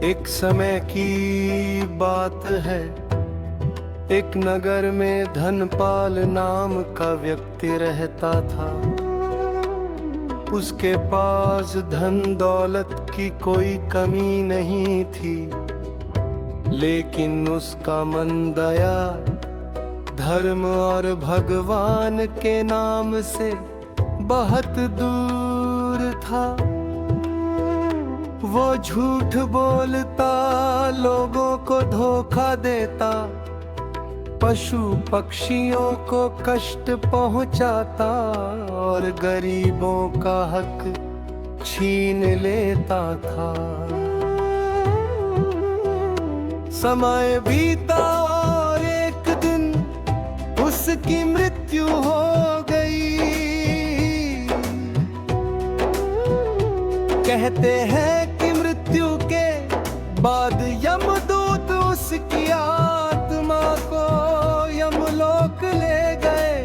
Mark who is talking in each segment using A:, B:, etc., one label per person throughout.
A: एक समय की बात है, एक नगर में धनपाल नाम का व्यक्ति रहता था। उसके पास धन दौलत की कोई कमी नहीं थी, लेकिन उसका मन दया, धर्म और भगवान के नाम से बहुत दूर था। वो झूठ बोलता, लोगों को धोखा देता, पशु पक्षियों को कष्ट पहुंचाता और गरीबों का हक छीन लेता था। समय बीता और एक दिन उसकी मृत्यु हो गई। कहते हैं कि मृत्यु के बाद यमदूत उसकी आत्मा को यमलोक ले गए।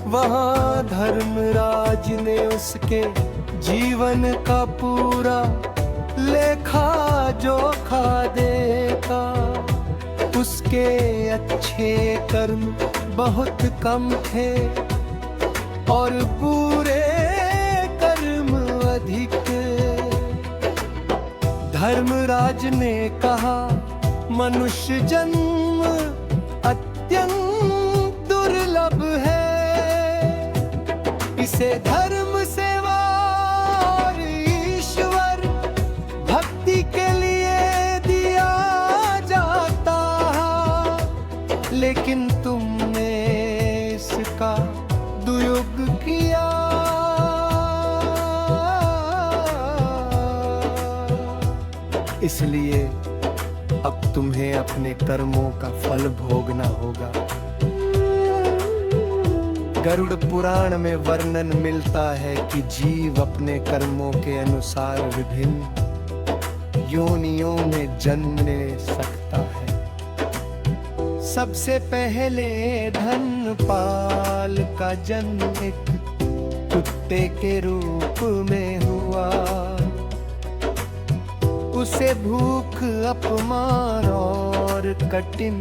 A: वहां धर्मराज ने उसके जीवन का पूरा लेखा जोखा देखा। उसके अच्छे कर्म बहुत कम थे और बुरे कर्म अधिक। धर्मराज ने कहा, मनुष्य जन्म अत्यंत दुर्लभ है। इसे धर्म सेवा और ईश्वर भक्ति के लिए दिया जाता है, लेकिन तुमने इसका दुरुपयोग किया। इसलिए अब तुम्हें अपने कर्मों का फल भोगना होगा। गरुड़ पुराण में वर्णन मिलता है कि जीव अपने कर्मों के अनुसार विभिन्न योनियों में जन्म ले सकता है। सबसे पहले धनपाल का जन्म एक कुत्ते के रूप में हुआ। उसे भूख, अपमान और कठिन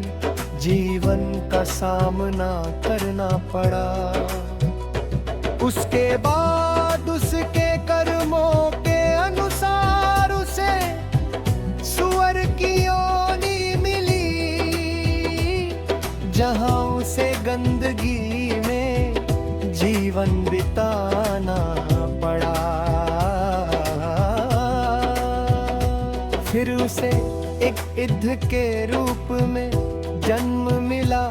A: जीवन का सामना करना पड़ा। उसके बाद उसके कर्मों के अनुसार उसे सुअर की योनि मिली, जहां उसे गंदगी में जीवन बिताना पड़ा। फिर उसे एक गिद्ध के रूप में जन्म मिला,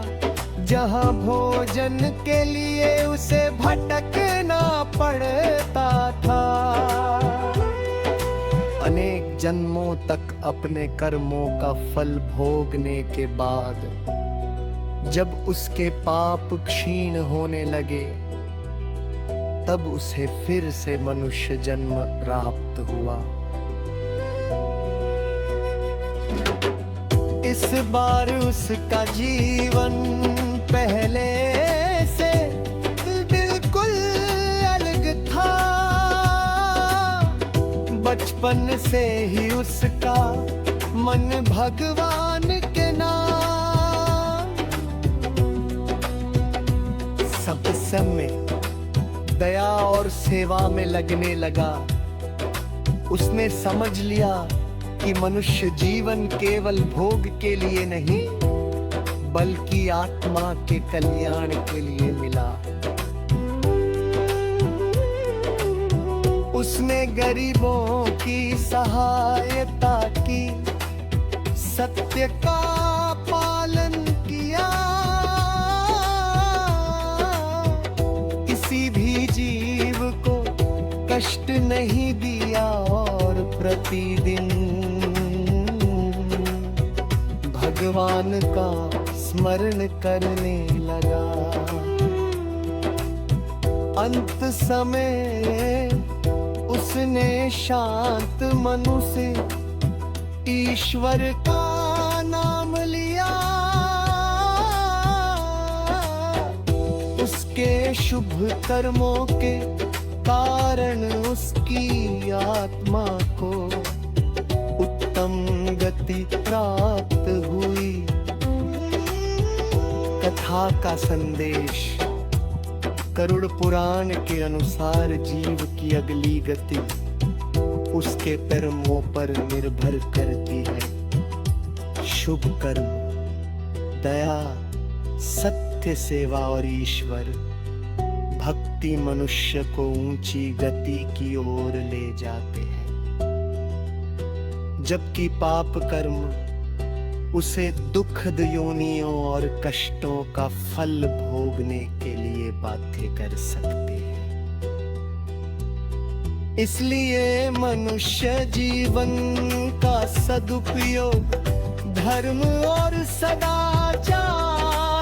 A: जहां भोजन के लिए उसे भटकना पड़ता था। अनेक जन्मों तक अपने कर्मों का फल भोगने के बाद जब उसके पाप क्षीण होने लगे, तब उसे फिर से मनुष्य जन्म प्राप्त हुआ। इस बार उसका जीवन पहले से बिल्कुल अलग था। बचपन से ही उसका मन भगवान के नाम। सब समय दया और सेवा में लगने लगा। उसने समझ लिया कि मनुष्य जीवन केवल भोग के लिए नहीं, बल्कि आत्मा के कल्याण के लिए मिला। उसने गरीबों की सहायता की, सत्य का पालन किया। किसी भी जीव को कष्ट नहीं दिया और प्रतिदिन भगवान का स्मरण करने लगा। अंत समय उसने शांत मनु से ईश्वर का नाम लिया। उसके शुभ कर्मों के कारण उसकी आत्मा को उत्तम मुक्ति प्राप्त हुई। कथा का संदेश। गरुड़ पुराण के अनुसार जीव की अगली गति उसके कर्मों पर निर्भर करती है। शुभ कर्म, दया, सत्य सेवा और ईश्वर भक्ति मनुष्य को ऊंची गति की ओर ले जाते हैं, जबकि पाप कर्म उसे दुखद योनियों और कष्टों का फल भोगने के लिए बाध्य कर सकते हैं। इसलिए मनुष्य जीवन का सदुपयोग धर्म और सदाचार